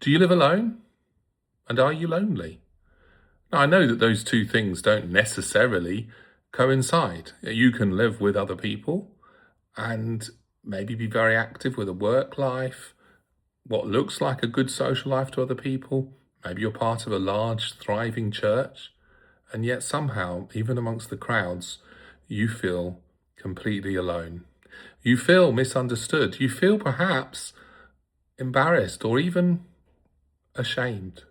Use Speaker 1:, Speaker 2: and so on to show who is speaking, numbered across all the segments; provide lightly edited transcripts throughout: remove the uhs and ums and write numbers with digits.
Speaker 1: Do you live alone? And are you lonely? Now, I know that those two things don't necessarily coincide. You can live with other people and maybe be very active with a work life, what looks like a good social life to other people. Maybe you're part of a large, thriving church, and yet somehow, even amongst the crowds, you feel completely alone. You feel misunderstood. You feel perhaps embarrassed or even ashamed.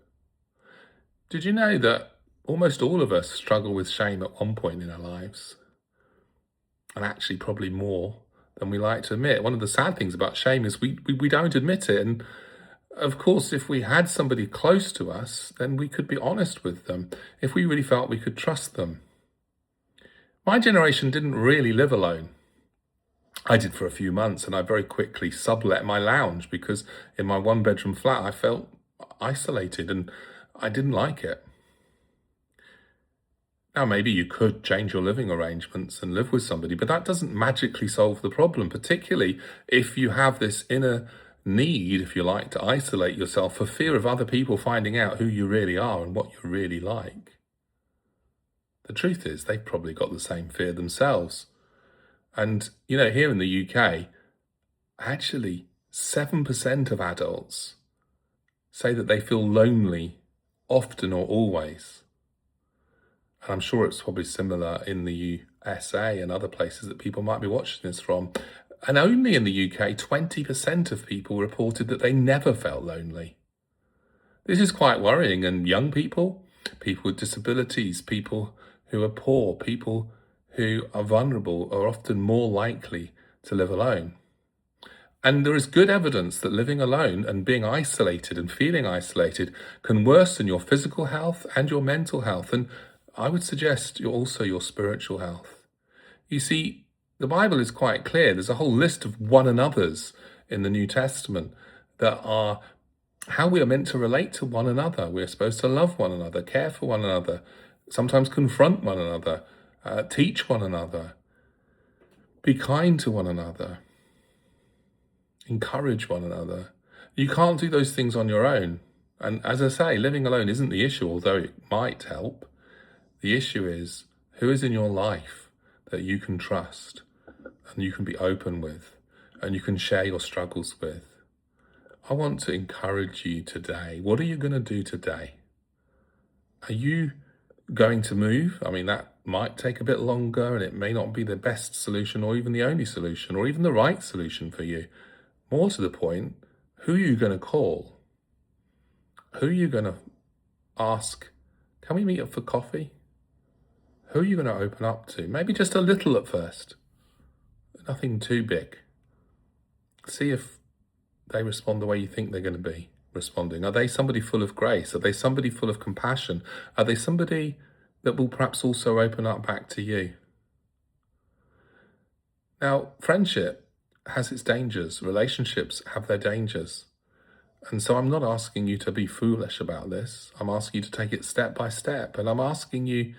Speaker 1: Did you know that almost all of us struggle with shame at one point in our lives? And actually probably more than we like to admit. One of the sad things about shame is we don't admit it. And of course, if we had somebody close to us, then we could be honest with them if we really felt we could trust them. My generation didn't really live alone. I did for a few months, and I very quickly sublet my lounge because in my one-bedroom flat, I felt isolated and I didn't like it. Now, maybe you could change your living arrangements and live with somebody, but that doesn't magically solve the problem, particularly if you have this inner need, if you like, to isolate yourself for fear of other people finding out who you really are and what you're really like. The truth is, they've probably got the same fear themselves. And, here in the UK, actually 7% of adults say that they feel lonely often or always. And I'm sure it's probably similar in the USA and other places that people might be watching this from. And only in the UK, 20% of people reported that they never felt lonely. This is quite worrying, and young people with disabilities, people who are poor, people who are vulnerable are often more likely to live alone. And there is good evidence that living alone and being isolated and feeling isolated can worsen your physical health and your mental health, and I would suggest also your spiritual health. You see, the Bible is quite clear. There's a whole list of one another's in the New Testament that are how we are meant to relate to one another. We're supposed to love one another, care for one another, sometimes confront one another, teach one another, be kind to one another, encourage one another. You can't do those things on your own. And as I say, living alone isn't the issue, although it might help. The issue is who is in your life that you can trust and you can be open with and you can share your struggles with. I want to encourage you today. What are you going to do today? Are you going to move? I mean, that might take a bit longer and it may not be the best solution or even the only solution or even the right solution for you. More to the point, who are you going to call? Who are you going to ask, can we meet up for coffee? Who are you going to open up to? Maybe just a little at first. Nothing too big. See if they respond the way you think they're going to be responding. Are they somebody full of grace? Are they somebody full of compassion? Are they somebody that will perhaps also open up back to you? Now, friendship has its dangers. Relationships have their dangers. And so I'm not asking you to be foolish about this. I'm asking you to take it step by step. And I'm asking you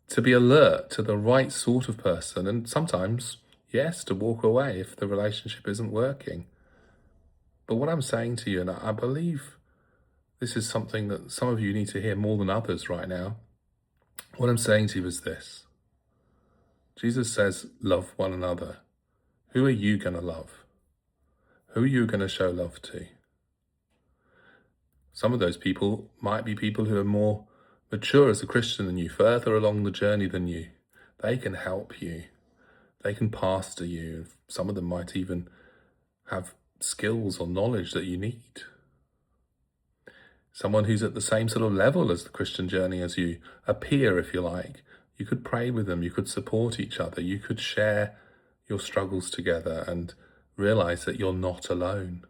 Speaker 1: to be alert to the right sort of person. And sometimes, yes, to walk away if the relationship isn't working. But what I'm saying to you, and I believe this is something that some of you need to hear more than others right now. What I'm saying to you is this. Jesus says, love one another. Who are you going to love? Who are you going to show love to? Some of those people might be people who are more mature as a Christian than you, further along the journey than you. They can help you. They can pastor you. Some of them might even have skills or knowledge that you need. Someone who's at the same sort of level as the Christian journey as you, a peer, if you like. You could pray with them. You could support each other. You could share your struggles together and realize that you're not alone.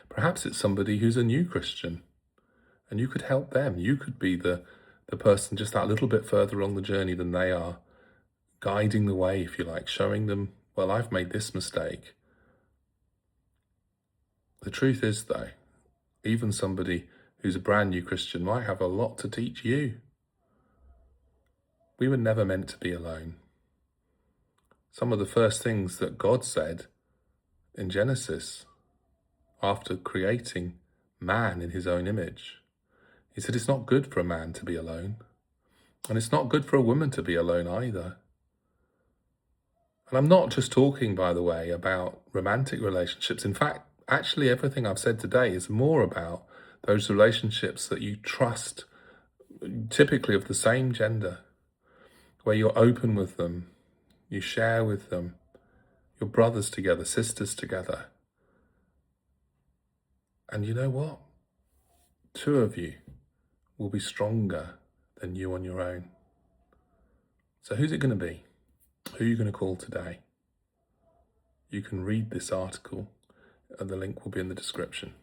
Speaker 1: Perhaps it's somebody who's a new Christian and you could help them. You could be the person just that little bit further along the journey than they are, guiding the way, if you like, showing them, well, I've made this mistake. The truth is, though, even somebody who's a brand new Christian might have a lot to teach you. We were never meant to be alone. Some of the first things that God said in Genesis, after creating man in his own image. He said it's not good for a man to be alone. And it's not good for a woman to be alone either. And I'm not just talking, by the way, about romantic relationships. In fact, actually everything I've said today is more about those relationships that you trust, typically of the same gender, where you're open with them, you share with them, you're brothers together, sisters together. And you know what? Two of you will be stronger than you on your own. So who's it going to be? Who are you going to call today? You can read this article, and the link will be in the description.